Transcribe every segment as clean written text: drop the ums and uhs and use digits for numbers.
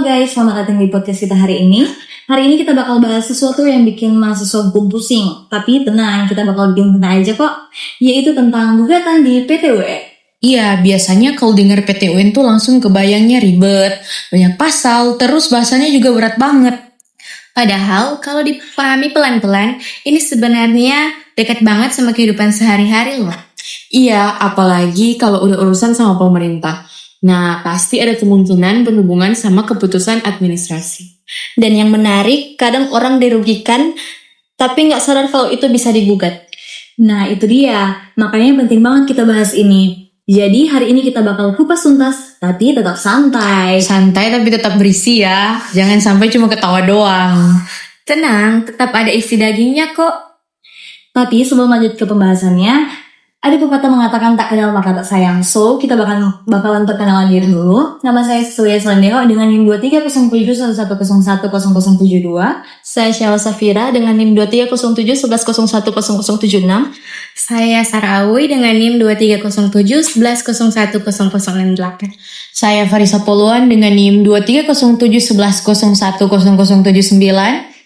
guys, selamat datang di podcast kita hari ini. Hari ini kita bakal bahas sesuatu yang bikin mahasiswa hukum pusing. Tapi tenang, kita bakal bikin tenang aja kok. Yaitu tentang gugatan di PT UN. Iya, biasanya kalau dengar PTUN tuh langsung kebayangnya ribet, banyak pasal, terus bahasanya juga berat banget. Padahal kalau dipahami pelan-pelan, ini sebenarnya dekat banget sama kehidupan sehari-hari loh. Iya, apalagi kalau udah urusan sama pemerintah. Nah, pasti ada kemungkinan berhubungan sama keputusan administrasi. Dan yang menarik, kadang orang dirugikan, tapi nggak sadar kalau itu bisa digugat. Nah itu dia, makanya penting banget kita bahas ini. Jadi hari ini kita bakal kupas tuntas, tapi tetap santai. Santai tapi tetap berisi ya, jangan sampai cuma ketawa doang. Tenang, tetap ada isi dagingnya kok. Tapi sebelum lanjut ke pembahasannya, ada pepatah mengatakan tak kenal maka tak sayang. So, kita bakalan perkenalan diri dulu. Nama saya Surya Selandero dengan NIM 230711010072. Saya Syawal Safira dengan NIM 230711010076. Saya Sarawi dengan NIM 230711010068. Saya Farisa Poluan dengan NIM 230711010079.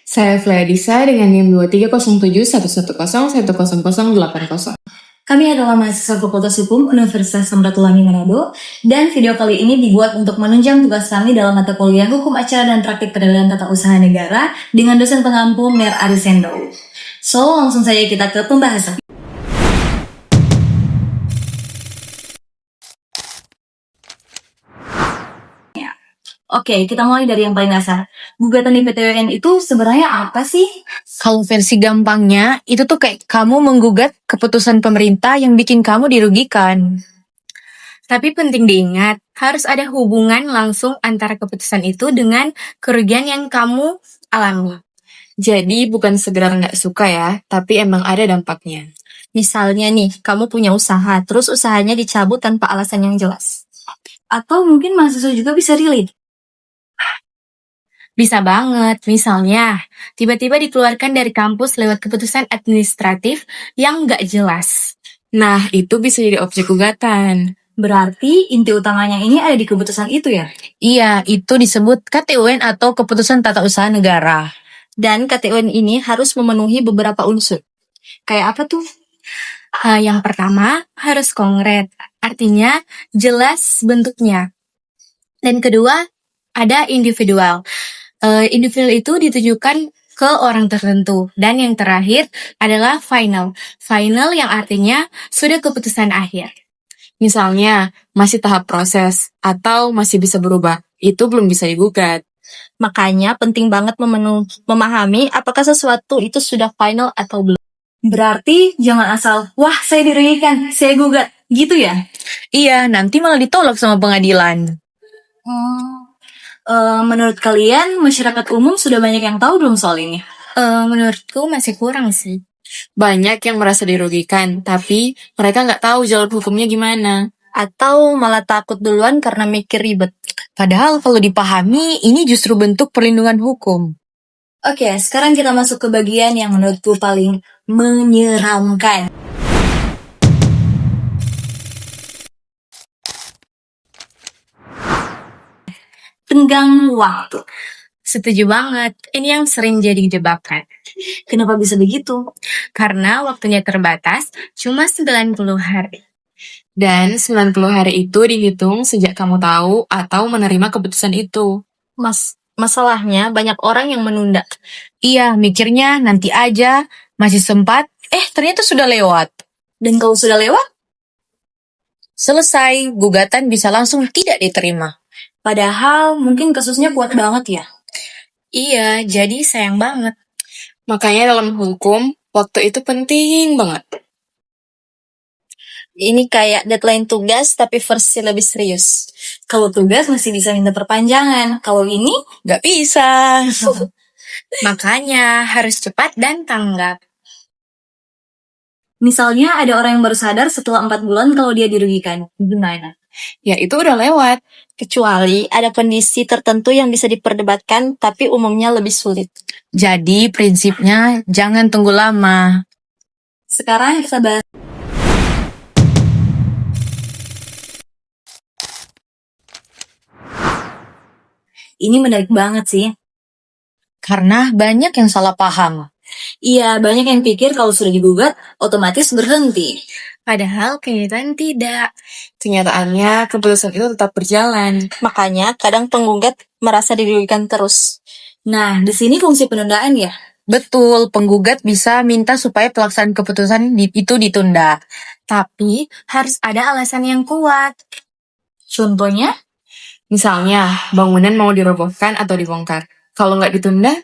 Saya Fleadisa dengan NIM 230711010080. Kami adalah mahasiswa Fakultas Hukum Universitas Samratulangi Manado, dan video kali ini dibuat untuk menunjang tugas kami dalam mata kuliah Hukum Acara dan Praktik Peradilan Tata Usaha Negara dengan dosen pengampu Mer Arisendo. So, langsung saja kita ke pembahasan. Oke, kita mulai dari yang paling dasar. Gugatan di PT UN itu sebenarnya apa sih? Kalau versi gampangnya, itu tuh kayak kamu menggugat keputusan pemerintah yang bikin kamu dirugikan. Tapi penting diingat, harus ada hubungan langsung antara keputusan itu dengan kerugian yang kamu alami. Jadi bukan sekedar nggak suka ya, tapi emang ada dampaknya. Misalnya nih, kamu punya usaha, terus usahanya dicabut tanpa alasan yang jelas. Atau mungkin mahasiswa juga bisa relate. Bisa banget, misalnya tiba-tiba dikeluarkan dari kampus lewat keputusan administratif yang nggak jelas. Nah, itu bisa jadi objek gugatan. Berarti inti utamanya ini ada di keputusan itu ya? Iya, itu disebut KTUN atau Keputusan Tata Usaha Negara. Dan KTUN ini harus memenuhi beberapa unsur. Kayak apa tuh? Yang pertama, harus konkret, artinya jelas bentuknya. Dan kedua, ada individual. Individual itu ditujukan ke orang tertentu. Dan yang terakhir adalah final. Final yang artinya sudah keputusan akhir. Misalnya, masih tahap proses atau masih bisa berubah. Itu belum bisa digugat. Makanya penting banget memahami apakah sesuatu itu sudah final atau belum. Berarti jangan asal, wah saya dirugikan, saya gugat. Gitu ya? Iya, nanti malah ditolak sama pengadilan. Menurut kalian, masyarakat umum sudah banyak yang tahu belum soal ini? Menurutku masih kurang sih. Banyak yang merasa dirugikan, tapi mereka nggak tahu jalur hukumnya gimana. Atau malah takut duluan karena mikir ribet. Padahal kalau dipahami, ini justru bentuk perlindungan hukum. Oke, sekarang kita masuk ke bagian yang menurutku paling menyeramkan. Tenggang waktu. Setuju banget, ini yang sering jadi jebakan. Kenapa bisa begitu? Karena waktunya terbatas, cuma 90 hari. Dan 90 hari itu dihitung sejak kamu tahu atau menerima keputusan itu. Masalahnya banyak orang yang menunda. Iya, mikirnya nanti aja, masih sempat, ternyata sudah lewat. Dan kalau sudah lewat, selesai, gugatan bisa langsung tidak diterima. Padahal mungkin kasusnya kuat banget ya. Iya, jadi sayang banget. Makanya dalam hukum, waktu itu penting banget. Ini kayak deadline tugas tapi versi lebih serius. Kalau tugas masih bisa minta perpanjangan. Kalau ini Gak bisa. Makanya harus cepat dan tanggap. Misalnya ada orang yang baru sadar setelah 4 bulan kalau dia dirugikan. Gimana? Ya itu udah lewat. Kecuali ada kondisi tertentu yang bisa diperdebatkan tapi umumnya lebih sulit. Jadi prinsipnya jangan tunggu lama. Sekarang kita bahas Ini menarik banget sih. Karena banyak yang salah paham. Iya, banyak yang pikir kalau sudah digugat, otomatis berhenti. Padahal kenyataan tidak. Kenyataannya, keputusan itu tetap berjalan. Makanya kadang penggugat merasa dirugikan terus. Nah, di sini fungsi penundaan ya. Betul, penggugat bisa minta supaya pelaksanaan keputusan itu ditunda. Tapi harus ada alasan yang kuat. Contohnya, Misalnya, bangunan mau dirobohkan atau dibongkar. Kalau nggak ditunda,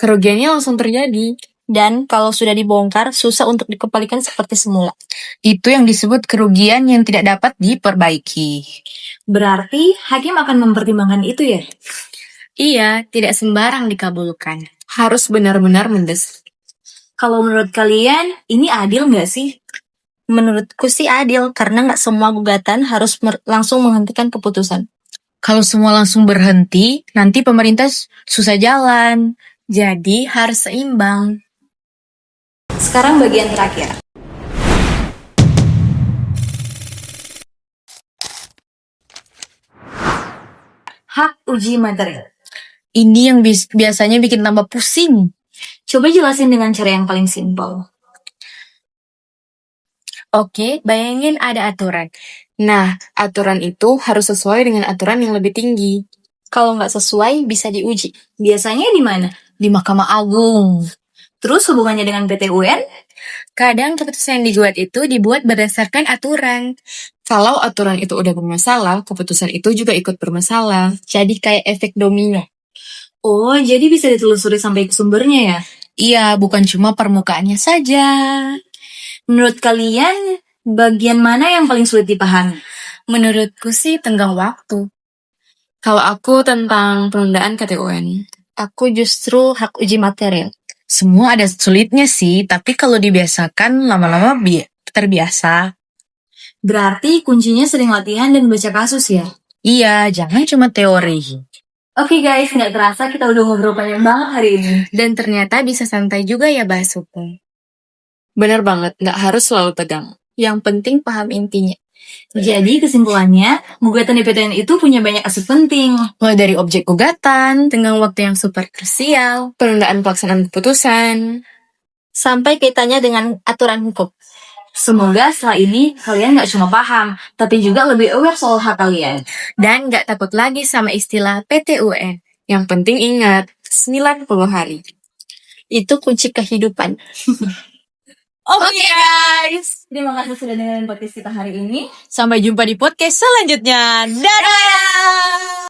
kerugiannya langsung terjadi. Dan kalau sudah dibongkar, susah untuk dikembalikan seperti semula. Itu yang disebut kerugian yang tidak dapat diperbaiki. berarti hakim akan mempertimbangkan itu ya. Iya, tidak sembarang dikabulkan. Harus benar-benar mendesak. Kalau menurut kalian, ini adil nggak sih? Menurutku sih adil, karena nggak semua gugatan harus langsung menghentikan keputusan. Kalau semua langsung berhenti, nanti pemerintah susah jalan. Jadi harus seimbang. Sekarang bagian terakhir. Hak uji material. Ini yang biasanya bikin tambah pusing. Coba jelasin dengan cara yang paling simpel. Oke, bayangin ada aturan. Nah, aturan itu harus sesuai dengan aturan yang lebih tinggi. Kalau nggak sesuai, bisa diuji. Biasanya di mana? Di Mahkamah Agung. Terus hubungannya dengan PT UN? Kadang keputusan yang dibuat itu dibuat berdasarkan aturan. Kalau aturan itu udah bermasalah, keputusan itu juga ikut bermasalah. Jadi kayak efek domino. Oh, jadi bisa ditelusuri sampai ke sumbernya ya? Iya, bukan cuma permukaannya saja. Menurut kalian, bagian mana yang paling sulit dipahami? Menurutku sih tenggang waktu. Kalau aku tentang penundaan KTUN, Aku justru hak uji material. Semua ada sulitnya sih, tapi kalau dibiasakan lama-lama terbiasa. Berarti kuncinya sering latihan dan baca kasus ya? Iya, jangan cuma teori. Oke guys, nggak terasa kita udah ngobrol panjang banget hari ini. Dan ternyata bisa santai juga ya bahas hukum. benar banget, nggak harus selalu tegang. Yang penting paham intinya. Jadi kesimpulannya, gugatan di PTN itu punya banyak aspek penting. Mulai dari objek gugatan, Tenggang waktu yang super krusial. Penundaan pelaksanaan keputusan, Sampai kaitannya dengan aturan hukum. Semoga setelah ini kalian nggak cuma paham, tapi juga lebih aware soal hak kalian. Dan gak takut lagi sama istilah PTUN. yang penting ingat, 90 hari. Itu kunci kehidupan. Oke guys, terima kasih sudah dengerin podcast kita hari ini. sampai jumpa di podcast selanjutnya. Dadah!